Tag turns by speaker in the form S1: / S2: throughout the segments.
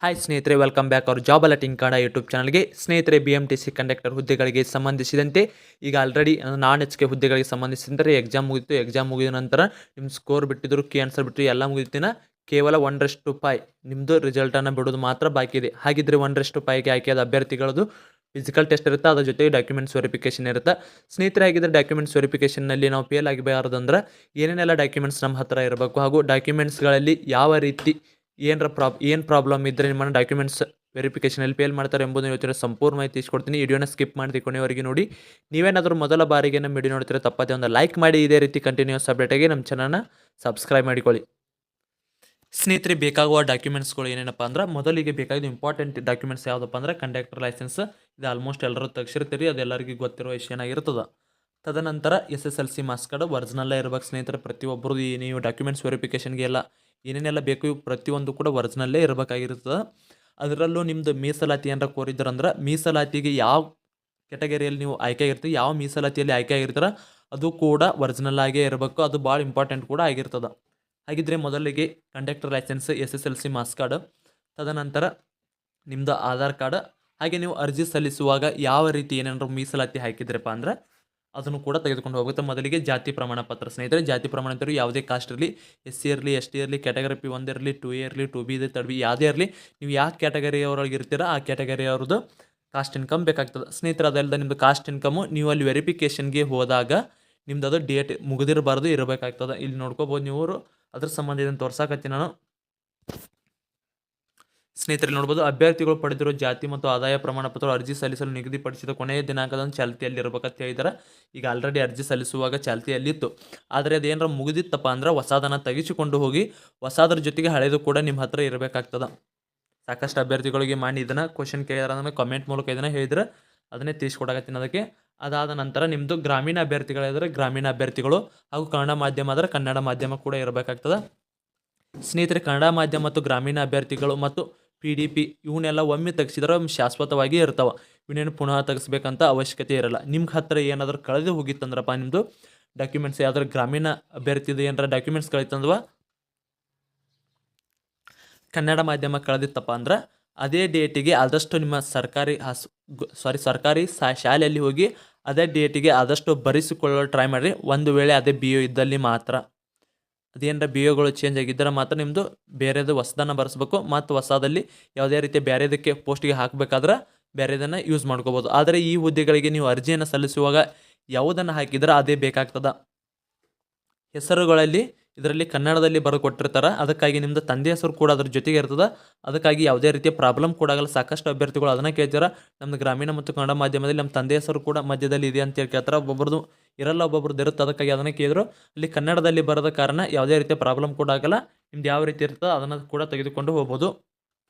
S1: Hi ಸ್ನೇಹಿತರೆ, welcome back ಅವ್ರ job alerting Kannada YouTube ಚಾನಲ್ಗೆ. ಸ್ನೇಹಿತರೆ, BMTC ಕಂಡಕ್ಟರ್ ಹುದ್ದೆಗಳಿಗೆ ಸಂಬಂಧಿಸಿದಂತೆ ಈಗ ಆಲ್ರೆಡಿ ನಾನ್ ಎಚ್ ಕೆ ಹುದ್ದೆಗಳಿಗೆ ಸಂಬಂಧಿಸಿದಂತೆ ಎಕ್ಸಾಮ್ ಮುಗಿತು. ಎಕ್ಸಾಮ್ ಮುಗಿದ ನಂತರ ನಿಮ್ಮ ಸ್ಕೋರ್ ಬಿಟ್ಟಿದ್ರು, ಕೀ ಆನ್ಸರ್ ಬಿಟ್ಟು ಎಲ್ಲ ಮುಗಿದಿನ ಕೇವಲ 1/5 ನಿಮ್ಮದು ರಿಸಲ್ಟನ್ನು ಬಿಡೋದು ಮಾತ್ರ ಬಾಕಿ ಇದೆ. ಹಾಗಿದ್ರೆ 1/5ಗೆ ಆಯ್ಕೆಯಾದ ಅಭ್ಯರ್ಥಿಗಳದು ಫಿಸಿಕಲ್ ಟೆಸ್ಟ್ ಇರುತ್ತೆ, ಅದ್ರ ಜೊತೆಗೆ ಡಾಕ್ಯುಮೆಂಟ್ಸ್ ವೆರಿಫಿಕೇಷನ್ ಇರುತ್ತೆ. ಸ್ನೇಹಿತರೆ, ಆಗಿದ್ರೆ ಡಾಕ್ಯುಮೆಂಟ್ಸ್ ವೆರಿಫಿಕೇಷನ್ನಲ್ಲಿ ನಾವು ಫೇಲ್ ಆಗಬಾರ್ದಂದ್ರೆ ಏನೇನೆಲ್ಲ ಡಾಕ್ಯುಮೆಂಟ್ಸ್ ನಮ್ಮ ಹತ್ರ ಇರಬೇಕು, ಹಾಗೂ ಡಾಕ್ಯುಮೆಂಟ್ಸ್ಗಳಲ್ಲಿ ಯಾವ ರೀತಿ ಏನು ಪ್ರಾಬ್ಲಮ್ ಇದ್ದರೆ ನಿಮ್ಮನ್ನು ಡಾಕ್ಯುಮೆಂಟ್ಸ್ ವೆರಿಫಿಕೇಷನಲ್ಲಿ ಫೇಲ್ ಮಾಡ್ತಾರೆ ಎಂಬುದನ್ನು ಇವತ್ತಿನ ಸಂಪೂರ್ಣ ಮಾಹಿತಿ ತಿಳಿಸ್ಕೊಡ್ತೀನಿ. ವಿಡಿಯೋನ ಸ್ಕಿಪ್ ಮಾಡಿ ಕೊನೆಯವರೆಗೆ ನೋಡಿ. ನೀವೇನಾದರೂ ಮೊದಲ ಬಾರಿಗೆ ನಮ್ಮ ವಿಡಿಯೋ ನೋಡ್ತೀರಾ ತಪ್ಪದೆ ಒಂದು ಲೈಕ್ ಮಾಡಿ. ಇದೇ ರೀತಿ ಕಂಟಿನ್ಯೂಸ್ ಅಪ್ಡೇಟಾಗಿ ನಮ್ಮ ಚಾನಲ್ನ ಸಬ್ಸ್ಕ್ರೈಬ್ ಮಾಡಿಕೊಳ್ಳಿ. ಸ್ನೇಹಿತರೆ, ಬೇಕಾಗುವ ಡಾಕ್ಯುಮೆಂಟ್ಸ್ಗಳು ಏನೇನಪ್ಪ ಅಂದ್ರೆ, ಮೊದಲಿಗೆ ಬೇಕಾಗಿದ್ದು ಇಂಪಾರ್ಟೆಂಟ್ ಡಾಕ್ಯುಮೆಂಟ್ಸ್ ಯಾವುದಪ್ಪ ಅಂದ್ರೆ ಕಂಡಕ್ಟರ್ ಲೈಸೆನ್ಸ್. ಇದು ಆಲ್ಮೋಸ್ಟ್ ಎಲ್ಲರೂ ತೆಗ್ಸಿರ್ತೀರಿ, ಅದು ಎಲ್ಲರಿಗೂ ಗೊತ್ತಿರೋ ವಿಷಯ ಏನಾಗಿರ್ತದೆ. ತದನಂತರ SSLC ಮಾರ್ಕ್ಸ್ ಕಾರ್ಡ್ ಒರಿಜಿನಲ್ಲೇ ಇರ್ಬೇಕು ಸ್ನೇಹಿತರೆ. ಪ್ರತಿಯೊಬ್ಬರು ನೀವು ಡಾಕ್ಯುಮೆಂಟ್ಸ್ ವೆರಿಫಿಕೇಷನ್ಗೆ ಎಲ್ಲ ಏನೇನೆಲ್ಲ ಬೇಕು ಇವು ಪ್ರತಿಯೊಂದು ಕೂಡ ಒರಿಜಿನಲ್ಲೇ ಇರಬೇಕಾಗಿರ್ತದೆ. ಅದರಲ್ಲೂ ನಿಮ್ಮದು ಮೀಸಲಾತಿ ಏನಾರ ಕೋರಿದ್ರಂದ್ರೆ, ಮೀಸಲಾತಿಗೆ ಯಾವ ಕೆಟಗರಿಯಲ್ಲಿ ನೀವು ಆಯ್ಕೆ ಆಗಿರ್ತೀವಿ, ಯಾವ ಮೀಸಲಾತಿಯಲ್ಲಿ ಆಯ್ಕೆ ಆಗಿರ್ತೀರ ಅದು ಕೂಡ ಒರಿಜಿನಲ್ ಆಗೇ ಇರಬೇಕು. ಅದು ಭಾಳ ಇಂಪಾರ್ಟೆಂಟ್ ಕೂಡ ಆಗಿರ್ತದೆ. ಹಾಗಿದ್ರೆ ಮೊದಲಿಗೆ conductor licence, SSLC marks card, ತದನಂತರ ನಿಮ್ಮದು ಆಧಾರ್ ಕಾರ್ಡ್, ಹಾಗೆ ನೀವು ಅರ್ಜಿ ಸಲ್ಲಿಸುವಾಗ ಯಾವ ರೀತಿ ಏನೇನಾದ್ರು ಮೀಸಲಾತಿ ಹಾಕಿದ್ರಪ್ಪ ಅಂದ್ರೆ ಅದನ್ನು ಕೂಡ ತೆಗೆದುಕೊಂಡು ಹೋಗುತ್ತೆ. ಮೊದಲಿಗೆ ಜಾತಿ ಪ್ರಮಾಣ ಪತ್ರ ಸ್ನೇಹಿತರೆ. ಜಾತಿ ಪ್ರಮಾಣ ಪತ್ರ ಯಾವುದೇ ಕಾಸ್ಟ್ ಇರಲಿ, SC ಇರಲಿ, ST ಇರಲಿ, ಕ್ಯಾಟಗರಿ P1 ಇರಲಿ, 2A ಇರಲಿ, 2B ಇದೆ, 3B ಯಾವುದೇ ಇರಲಿ, ನೀವು ಯಾವ ಕ್ಯಾಟಗರಿಯವರೊಳಗೆ ಇರ್ತೀರ ಆ ಕ್ಯಾಟಗರಿಯವ್ರದ್ದು ಕಾಸ್ಟ್ ಇನ್ಕಮ್ ಬೇಕಾಗ್ತದೆ ಸ್ನೇಹಿತರೆ. ಅದಲ್ಲದೆ ನಿಮ್ಮದು ಕಾಸ್ಟ್ ಇನ್ಕಮು ನೀವು ಅಲ್ಲಿ ವೆರಿಫಿಕೇಷನ್ಗೆ ಹೋದಾಗ ನಿಮ್ದು ಅದು ಡೇಟ್ ಮುಗಿದಿರಬಾರ್ದು, ಇರಬೇಕಾಗ್ತದೆ. ಇಲ್ಲಿ ನೋಡ್ಕೋಬೋದು ನೀವು. ಅದ್ರ ಸಂಬಂಧ ಇದನ್ನು ತೋರ್ಸಾಕತ್ತೀನಿ ನಾನು. ಸ್ನೇಹಿತರೆ ನೋಡ್ಬೋದು, ಅಭ್ಯರ್ಥಿಗಳು ಪಡೆದಿರೋ ಜಾತಿ ಮತ್ತು ಆದಾಯ ಪ್ರಮಾಣ ಪತ್ರ ಅರ್ಜಿ ಸಲ್ಲಿಸಲು ನಿಗದಿಪಡಿಸಿದ ಕೊನೆಯ ದಿನಾಂಕದಂದು ಚಾಲ್ತಿಯಲ್ಲಿ ಇರಬೇಕಂತ ಹೇಳಿದಾರೆ. ಈಗ ಆಲ್ರೆಡಿ ಅರ್ಜಿ ಸಲ್ಲಿಸುವಾಗ ಚಾಲ್ತಿಯಲ್ಲಿತ್ತು, ಆದರೆ ಅದೇನಾರ ಮುಗಿದಿತ್ತಪ್ಪ ಅಂದ್ರೆ ಹೊಸದನ್ನು ತೆಗೆಸಿಕೊಂಡು ಹೋಗಿ ಹೊಸದ್ರ ಜೊತೆಗೆ ಹಳೆಯದು ಕೂಡ ನಿಮ್ಮ ಹತ್ರ ಇರಬೇಕಾಗ್ತದೆ. ಸಾಕಷ್ಟು ಅಭ್ಯರ್ಥಿಗಳಿಗೆ ಮಾಡಿ ಇದನ್ನು ಕ್ವಶನ್ ಕೇಳಿದಾರೆ, ಅದನ್ನು ಕಮೆಂಟ್ ಮೂಲಕ ಇದನ್ನು ಹೇಳಿದ್ರೆ ಅದನ್ನೇ ತಿಳಿಸ್ಕೊಡಕತ್ತೀನಿ ಅದಕ್ಕೆ. ಅದಾದ ನಂತರ ನಿಮ್ಮದು ಗ್ರಾಮೀಣ ಅಭ್ಯರ್ಥಿಗಳಿದ್ರೆ ಗ್ರಾಮೀಣ ಅಭ್ಯರ್ಥಿಗಳು, ಹಾಗೂ ಕನ್ನಡ ಮಾಧ್ಯಮ ಆದರೆ ಕನ್ನಡ ಮಾಧ್ಯಮ ಕೂಡ ಇರಬೇಕಾಗ್ತದೆ. ಸ್ನೇಹಿತರೆ, ಕನ್ನಡ ಮಾಧ್ಯಮ ಮತ್ತು ಗ್ರಾಮೀಣ ಅಭ್ಯರ್ಥಿಗಳು ಮತ್ತು PDP ಇವನ್ನೆಲ್ಲ ಒಮ್ಮೆ ತೆಗೆಸಿದ್ರೆ ಶಾಶ್ವತವಾಗಿ ಇರ್ತಾವೆ. ಇವನ್ನೇನು ಪುನಃ ತೆಗೆಸ್ಬೇಕಂತ ಅವಶ್ಯಕತೆ ಇರಲ್ಲ. ನಿಮ್ಗೆ ಹತ್ತಿರ ಏನಾದರೂ ಕಳೆದು ಹೋಗಿತ್ತಂದ್ರಪ್ಪ, ನಿಮ್ಮದು ಡಾಕ್ಯುಮೆಂಟ್ಸ್ ಯಾವ್ದಾರು ಗ್ರಾಮೀಣ ಅಭ್ಯರ್ಥಿದು ಏನಾರ ಡಾಕ್ಯುಮೆಂಟ್ಸ್ ಕಳೀತಂದ್ವ, ಕನ್ನಡ ಮಾಧ್ಯಮ ಕಳೆದಿತ್ತಪ್ಪ ಅಂದ್ರೆ ಅದೇ ಡೇಟಿಗೆ ಆದಷ್ಟು ನಿಮ್ಮ ಸರ್ಕಾರಿ ಶಾಲೆಯಲ್ಲಿ ಹೋಗಿ ಅದೇ ಡೇಟಿಗೆ ಆದಷ್ಟು ಬರೆಸಿಕೊಳ್ಳಲು ಟ್ರೈ ಮಾಡಿರಿ. ಒಂದು ವೇಳೆ ಅದೇ BO ಇದ್ದಲ್ಲಿ ಮಾತ್ರ, ಅದೇನಾರ BOಗಳು ಚೇಂಜ್ ಆಗಿದ್ದರೆ ಮಾತ್ರ ನಿಮ್ಮದು ಬೇರೆದು ಹೊಸದನ್ನು ಬರೆಸ್ಬೇಕು. ಮತ್ತು ಹೊಸದಲ್ಲಿ ಯಾವುದೇ ರೀತಿ ಬೇರೆದಕ್ಕೆ ಪೋಸ್ಟಿಗೆ ಹಾಕಬೇಕಾದ್ರೆ ಬೇರೆದನ್ನು ಯೂಸ್ ಮಾಡ್ಕೋಬೋದು. ಆದರೆ ಈ ಹುದ್ದೆಗಳಿಗೆ ನೀವು ಅರ್ಜಿಯನ್ನು ಸಲ್ಲಿಸುವಾಗ ಯಾವುದನ್ನು ಹಾಕಿದ್ರೆ ಅದೇ ಬೇಕಾಗ್ತದೆ. ಹೆಸರುಗಳಲ್ಲಿ ಇದರಲ್ಲಿ ಕನ್ನಡದಲ್ಲಿ ಬರೆದು ಕೊಟ್ಟಿರ್ತಾರೆ, ಅದಕ್ಕಾಗಿ ನಿಮ್ಮದು ತಂದೆ ಹೆಸರು ಕೂಡ ಅದ್ರ ಜೊತೆಗೆ ಇರ್ತದೆ. ಅದಕ್ಕಾಗಿ ಯಾವುದೇ ರೀತಿಯ ಪ್ರಾಬ್ಲಮ್ ಕೂಡ ಆಗಲ್ಲ. ಸಾಕಷ್ಟು ಅಭ್ಯರ್ಥಿಗಳು ಅದನ್ನು ಕೇಳ್ತಾರೆ, ನಮ್ಮದು ಗ್ರಾಮೀಣ ಮತ್ತು ಕನ್ನಡ ಮಾಧ್ಯಮದಲ್ಲಿ ನಮ್ಮ ತಂದೆ ಹೆಸರು ಕೂಡ ಮಧ್ಯದಲ್ಲಿ ಇದೆ ಅಂತೇಳಿ ಕೇಳ್ತಾರೆ. ಒಬ್ಬೊಬ್ರದ್ದು ಇರಲ್ಲ, ಒಬ್ಬೊಬ್ರದ್ದು ಇರುತ್ತೆ. ಅದಕ್ಕಾಗಿ ಅದನ್ನು ಕೇಳಿದ್ರು. ಅಲ್ಲಿ ಕನ್ನಡದಲ್ಲಿ ಬರೋದ ಕಾರಣ ಯಾವುದೇ ರೀತಿಯ ಪ್ರಾಬ್ಲಮ್ ಕೂಡ ಆಗಲ್ಲ. ನಿಮ್ದು ಯಾವ ರೀತಿ ಇರ್ತದೆ ಅದನ್ನು ಕೂಡ ತೆಗೆದುಕೊಂಡು ಹೋಗ್ಬೋದು.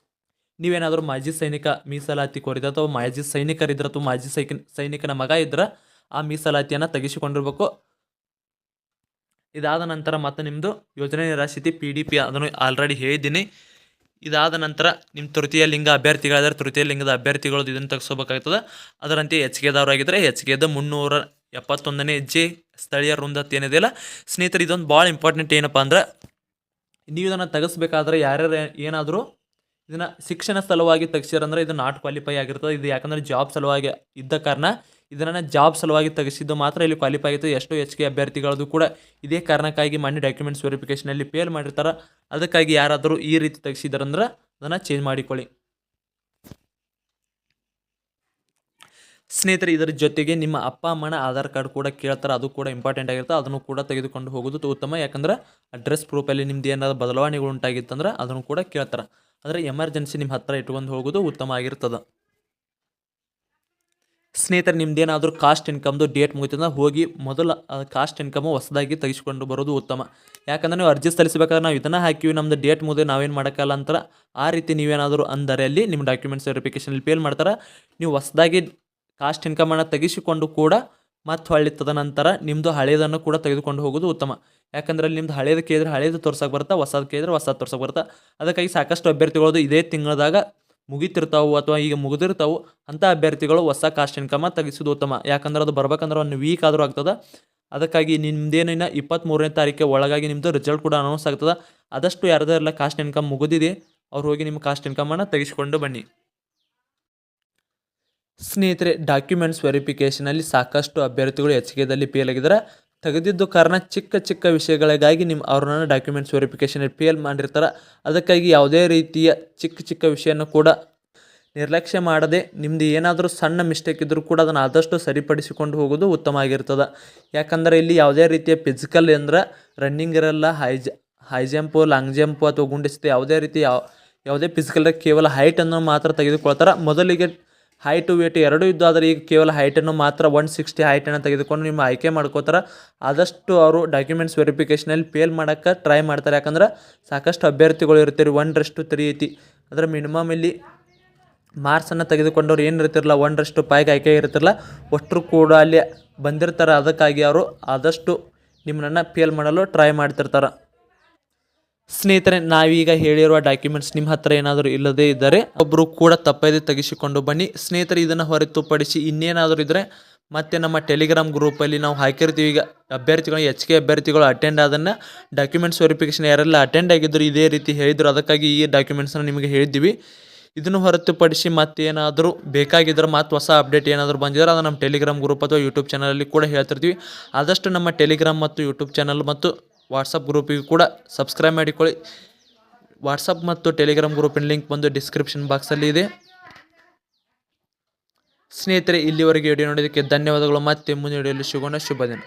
S1: ನೀವೇನಾದರೂ ಮಾಜಿ ಸೈನಿಕ ಮೀಸಲಾತಿ ಕೋರಿದ ಅಥವಾ ಮಾಜಿ ಸೈನಿಕರಿದ್ರೆ ಅಥವಾ ಮಾಜಿ ಸೈನಿಕನ ಮಗ ಇದ್ರೆ ಆ ಮೀಸಲಾತಿಯನ್ನು ತೆಗೆಸಿಕೊಂಡಿರ್ಬೇಕು. ಇದಾದ ನಂತರ ಮತ್ತೆ ನಿಮ್ಮದು ಯೋಜನೆ ನಿರಾಶ್ರಿತಿ PDP ಅದನ್ನು ಆಲ್ರೆಡಿ ಹೇಳಿದ್ದೀನಿ. ಇದಾದ ನಂತರ ನಿಮ್ಮ ತೃತೀಯ ಲಿಂಗ ಅಭ್ಯರ್ಥಿಗಳಾದರೆ ತೃತೀಯ ಲಿಂಗದ ಅಭ್ಯರ್ಥಿಗಳು ಇದನ್ನು ತೆಗೆಸೋಬೇಕಾಗ್ತದೆ. ಅದರಂತೆ HKದವರಾಗಿದ್ದರೆ HKದ 371ನೇ ಹೆಜ್ಜೆ ಸ್ಥಳೀಯ ವೃಂದತೆ ಏನಿದೆಯಲ್ಲ ಸ್ನೇಹಿತರೆ, ಇದೊಂದು ಭಾಳ ಇಂಪಾರ್ಟೆಂಟ್. ಏನಪ್ಪ ಅಂದ್ರೆ, ನೀವು ಇದನ್ನು ತೆಗೆಸ್ಬೇಕಾದ್ರೆ ಯಾರ್ಯಾರು ಏನಾದರೂ ಇದನ್ನು ಶಿಕ್ಷಣ ಸಲುವಾಗಿ ತೆಗೆಸಿರಂದ್ರೆ ಇದು ನಾಟ್ ಕ್ವಾಲಿಫೈ ಆಗಿರ್ತದೆ. ಇದು ಯಾಕಂದರೆ ಜಾಬ್ ಸಲುವಾಗಿ ಇದ್ದ ಕಾರಣ ಇದನ್ನು ಜಾಬ್ ಸಲುವಾಗಿ ತೆಗೆಸಿದ್ದು ಮಾತ್ರ ಇಲ್ಲಿ ಕ್ವಾಲಿಫೈ ಆಗುತ್ತೆ. ಎಷ್ಟೋ HK ಅಭ್ಯರ್ಥಿಗಳದ್ದು ಕೂಡ ಇದೇ ಕಾರಣಕ್ಕಾಗಿ ಮನೆ ಡಾಕ್ಯುಮೆಂಟ್ಸ್ ವೆರಿಫಿಕೇಷನಲ್ಲಿ ಫೇಲ್ ಮಾಡಿರ್ತಾರೆ. ಅದಕ್ಕಾಗಿ ಯಾರಾದರೂ ಈ ರೀತಿ ತೆಗೆಸಿದಾರಂದ್ರೆ ಅದನ್ನು ಚೇಂಜ್ ಮಾಡಿಕೊಳ್ಳಿ ಸ್ನೇಹಿತರೆ. ಇದರ ಜೊತೆಗೆ ನಿಮ್ಮ ಅಪ್ಪ ಅಮ್ಮನ ಆಧಾರ್ ಕಾರ್ಡ್ ಕೂಡ ಕೇಳ್ತಾರೆ, ಅದು ಕೂಡ ಇಂಪಾರ್ಟೆಂಟ್ ಆಗಿರುತ್ತೆ. ಅದನ್ನು ಕೂಡ ತೆಗೆದುಕೊಂಡು ಹೋಗೋದು ಉತ್ತಮ. ಯಾಕಂದ್ರೆ ಅಡ್ರೆಸ್ ಪ್ರೂಫಲ್ಲಿ ನಿಮ್ದು ಏನಾದರೂ ಬದಲಾವಣೆಗಳು ಉಂಟಾಗಿತ್ತಂದ್ರೆ ಅದನ್ನು ಕೂಡ ಕೇಳ್ತಾರೆ. ಆದರೆ ಎಮರ್ಜೆನ್ಸಿ ನಿಮ್ಮ ಹತ್ತಿರ ಇಟ್ಕೊಂಡು ಹೋಗೋದು ಉತ್ತಮ ಆಗಿರ್ತದೆ. ಸ್ನೇಹಿತರೆ, ನಿಮ್ದೇನಾದರೂ ಕಾಸ್ಟ್ ಇನ್ಕಮ್ದು ಡೇಟ್ ಮುಗಿತಂದ್ರೆ ಹೋಗಿ ಮೊದಲು ಕಾಸ್ಟ್ ಇನ್ಕಮು ಹೊಸದಾಗಿ ತೆಗೆಸಿಕೊಂಡು ಬರೋದು ಉತ್ತಮ. ಯಾಕಂದರೆ ನೀವು ಅರ್ಜಿ ಸಲ್ಲಿಸಬೇಕಾದ್ರೆ ನಾವು ಇದನ್ನು ಹಾಕಿವಿ, ನಮ್ಮದು ಡೇಟ್ ಮುಗಿದು ನಾವೇನು ಮಾಡೋಕ್ಕಲ್ಲ ಅಂತಾರೆ. ಆ ರೀತಿ ನೀವೇನಾದರೂ ಅಂದರೆ ಅಲ್ಲಿ ನಿಮ್ಮ ಡಾಕ್ಯುಮೆಂಟ್ಸ್ ವೆರಿಫಿಕೇಷನಲ್ಲಿ ಫೇಲ್ ಮಾಡ್ತಾರೆ. ನೀವು ಹೊಸದಾಗಿ ಕಾಸ್ಟ್ ಇನ್ಕಮನ್ನು ತೆಗೆಸಿಕೊಂಡು ಕೂಡ ಮತ್ತು ಹೊಳ್ಳಿ ತದನಂತರ ನಿಮ್ಮದು ಹಳೆಯದನ್ನು ಕೂಡ ತೆಗೆದುಕೊಂಡು ಹೋಗೋದು ಉತ್ತಮ. ಯಾಕಂದರೆ ಅಲ್ಲಿ ನಿಮ್ದು ಹಳೇದು ಕೇಳಿದ್ರೆ ಹಳೇದು ತೋರ್ಸೋಕೆ ಬರುತ್ತೆ, ಹೊಸದು ಕೇಳಿದ್ರೆ ಹೊಸದು ತೋರ್ಸೋಕೆ ಬರುತ್ತೆ. ಅದಕ್ಕಾಗಿ ಸಾಕಷ್ಟು ಅಭ್ಯರ್ಥಿಗಳದು ಇದೇ ತಿಂಗಳದಾಗ ಮುಗಿತಿರ್ತಾವೆ ಅಥವಾ ಈಗ ಮುಗಿದಿರ್ತಾವೆ ಅಂಥ ಅಭ್ಯರ್ಥಿಗಳು ಹೊಸ ಕಾಸ್ಟ್ ಇನ್ಕಮ ತೆಗೆಸೋದು ಉತ್ತಮ. ಯಾಕಂದ್ರೆ ಅದು ಬರ್ಬೇಕಂದ್ರೆ 1 ವೀಕ್ ಆದರೂ ಆಗ್ತದೆ. ಅದಕ್ಕಾಗಿ ನಿಮ್ಮದೇನಿನ್ನ 23ನೇ ತಾರೀಕಿಗೆ ಒಳಗಾಗಿ ನಿಮ್ಮದು ರಿಸಲ್ಟ್ ಕೂಡ ಅನೌನ್ಸ್ ಆಗ್ತದೆ. ಆದಷ್ಟು ಯಾರ್ದೆಲ್ಲ ಕಾಸ್ಟ್ ಇನ್ಕಮ್ ಮುಗಿದಿದೆ ಅವ್ರು ಹೋಗಿ ನಿಮ್ಮ ಕಾಸ್ಟ್ ಇನ್ಕಮನ್ನು ತೆಗೆಸಿಕೊಂಡು ಬನ್ನಿ. ಸ್ನೇಹಿತರೆ, ಡಾಕ್ಯುಮೆಂಟ್ಸ್ ವೆರಿಫಿಕೇಷನಲ್ಲಿ ಸಾಕಷ್ಟು ಅಭ್ಯರ್ಥಿಗಳು ಹೆಚ್ಚಿಗೆದಲ್ಲಿ ಫೇಲ್ ಆಗಿದ್ದಾರೆ. ತೆಗೆದಿದ್ದು ಕಾರಣ ಚಿಕ್ಕ ಚಿಕ್ಕ ವಿಷಯಗಳಿಗಾಗಿ ಅವ್ರನ್ನ ಡಾಕ್ಯುಮೆಂಟ್ಸ್ ವೆರಿಫಿಕೇಷನಲ್ಲಿ ಫೇಲ್ ಮಾಡಿರ್ತಾರೆ. ಅದಕ್ಕಾಗಿ ಯಾವುದೇ ರೀತಿಯ ಚಿಕ್ಕ ಚಿಕ್ಕ ವಿಷಯನ ಕೂಡ ನಿರ್ಲಕ್ಷ್ಯ ಮಾಡದೆ ನಿಮ್ಮದು ಏನಾದರೂ ಸಣ್ಣ ಮಿಸ್ಟೇಕ್ ಇದ್ದರೂ ಕೂಡ ಅದನ್ನು ಆದಷ್ಟು ಸರಿಪಡಿಸಿಕೊಂಡು ಹೋಗೋದು ಉತ್ತಮ ಆಗಿರ್ತದೆ. ಯಾಕಂದರೆ ಇಲ್ಲಿ ಯಾವುದೇ ರೀತಿಯ ಫಿಸಿಕಲ್ ಅಂದ್ರೆ ರನ್ನಿಂಗ್ ಇರಲ್ಲ, ಹೈ ಜಂಪು, ಲಾಂಗ್ ಜಂಪು ಅಥವಾ ಗುಂಡೆಸೆತ ಯಾವುದೇ ರೀತಿ ಯಾವುದೇ ಫಿಸಿಕಲ್ ಕೇವಲ ಹೈಟನ್ನು ಮಾತ್ರ ತೆಗೆದುಕೊಳ್ತಾರೆ. ಮೊದಲಿಗೆ ಹೈಟು ವೇಟ್ ಎರಡೂ ಇದ್ದು, ಆದರೆ ಈಗ ಕೇವಲ ಹೈಟನ್ನು ಮಾತ್ರ 160 ಹೈಟನ್ನು ತೆಗೆದುಕೊಂಡು ನಿಮ್ಮ ಆಯ್ಕೆ ಮಾಡ್ಕೋತಾರೆ. ಆದಷ್ಟು ಅವರು ಡಾಕ್ಯುಮೆಂಟ್ಸ್ ವೆರಿಫಿಕೇಷನಲ್ಲಿ ಫೇಲ್ ಮಾಡೋಕ್ಕೆ ಟ್ರೈ ಮಾಡ್ತಾರೆ. ಯಾಕಂದ್ರೆ ಸಾಕಷ್ಟು ಅಭ್ಯರ್ಥಿಗಳು ಇರ್ತೀರಿ 1:3 ಐತಿ. ಅದರ ಮಿನಿಮಮ್ ಇಲ್ಲಿ ಮಾರ್ಕ್ಸನ್ನು ತೆಗೆದುಕೊಂಡವ್ರು ಏನು ಇರ್ತಿರಲ್ಲ 1:5 ಆಯ್ಕೆ ಇರ್ತಿರಲ್ಲ, ಅಷ್ಟರು ಕೂಡ ಅಲ್ಲಿ ಬಂದಿರ್ತಾರೆ. ಅದಕ್ಕಾಗಿ ಅವರು ಆದಷ್ಟು ನಿಮ್ಮನ್ನು ಫೇಲ್ ಮಾಡಲು ಟ್ರೈ ಮಾಡ್ತಿರ್ತಾರೆ. ಸ್ನೇಹಿತರೆ, ನಾವೀಗ ಹೇಳಿರುವ ಡಾಕ್ಯುಮೆಂಟ್ಸ್ ನಿಮ್ಮ ಹತ್ರ ಏನಾದರೂ ಇಲ್ಲದೇ ಇದ್ದರೆ ಒಬ್ಬರು ಕೂಡ ತಪ್ಪದೇ ತೆಗೆಸಿಕೊಂಡು ಬನ್ನಿ. ಸ್ನೇಹಿತರೆ, ಇದನ್ನು ಹೊರತುಪಡಿಸಿ ಇನ್ನೇನಾದರೂ ಇದ್ದರೆ ಮತ್ತೆ ನಮ್ಮ ಟೆಲಿಗ್ರಾಮ್ ಗ್ರೂಪಲ್ಲಿ ನಾವು ಹಾಕಿರ್ತೀವಿ. ಈಗ ಅಭ್ಯರ್ಥಿಗಳು ಹೆಚ್ಚಿಗೆ ಅಭ್ಯರ್ಥಿಗಳು ಅಟೆಂಡ್ ಆದನ್ನು ಡಾಕ್ಯುಮೆಂಟ್ಸ್ ವೆರಿಫಿಕೇಷನ್ ಯಾರೆಲ್ಲ ಅಟೆಂಡ್ ಆಗಿದ್ದರು ಇದೇ ರೀತಿ ಹೇಳಿದರು, ಅದಕ್ಕಾಗಿ ಈ ಡಾಕ್ಯುಮೆಂಟ್ಸನ್ನು ನಿಮಗೆ ಹೇಳಿದ್ದೀವಿ. ಇದನ್ನು ಹೊರತುಪಡಿಸಿ ಮತ್ತೇನಾದರೂ ಬೇಕಾಗಿದ್ದರೆ ಮತ್ತು ಹೊಸ ಅಪ್ಡೇಟ್ ಏನಾದರೂ ಬಂದಿದ್ರೆ ಅದು ನಮ್ಮ ಟೆಲಿಗ್ರಾಮ್ ಗ್ರೂಪ್ ಅಥವಾ ಯೂಟ್ಯೂಬ್ ಚಾನಲಲ್ಲಿ ಕೂಡ ಹೇಳ್ತಿರ್ತೀವಿ. ಆದಷ್ಟು ನಮ್ಮ ಟೆಲಿಗ್ರಾಮ್ ಮತ್ತು ಯೂಟ್ಯೂಬ್ ಚಾನಲ್ ಮತ್ತು ವಾಟ್ಸಪ್ ಗ್ರೂಪಿಗೆ ಕೂಡ ಸಬ್ಸ್ಕ್ರೈಬ್ ಮಾಡಿಕೊಳ್ಳಿ. ವಾಟ್ಸಪ್ ಮತ್ತು ಟೆಲಿಗ್ರಾಮ್ ಗ್ರೂಪಿನ ಲಿಂಕ್ ಬಂದು ಡಿಸ್ಕ್ರಿಪ್ಷನ್ ಬಾಕ್ಸಲ್ಲಿ ಇದೆ. ಸ್ನೇಹಿತರೆ, ಇಲ್ಲಿವರೆಗೆ ವಿಡಿಯೋ ನೋಡೋದಕ್ಕೆ ಧನ್ಯವಾದಗಳು. ಮತ್ತೆ ಮುಂದಿನ ವಿಡಿಯೋದಲ್ಲಿ ಸಿಗೋಣ. ಶುಭ ದಿನ.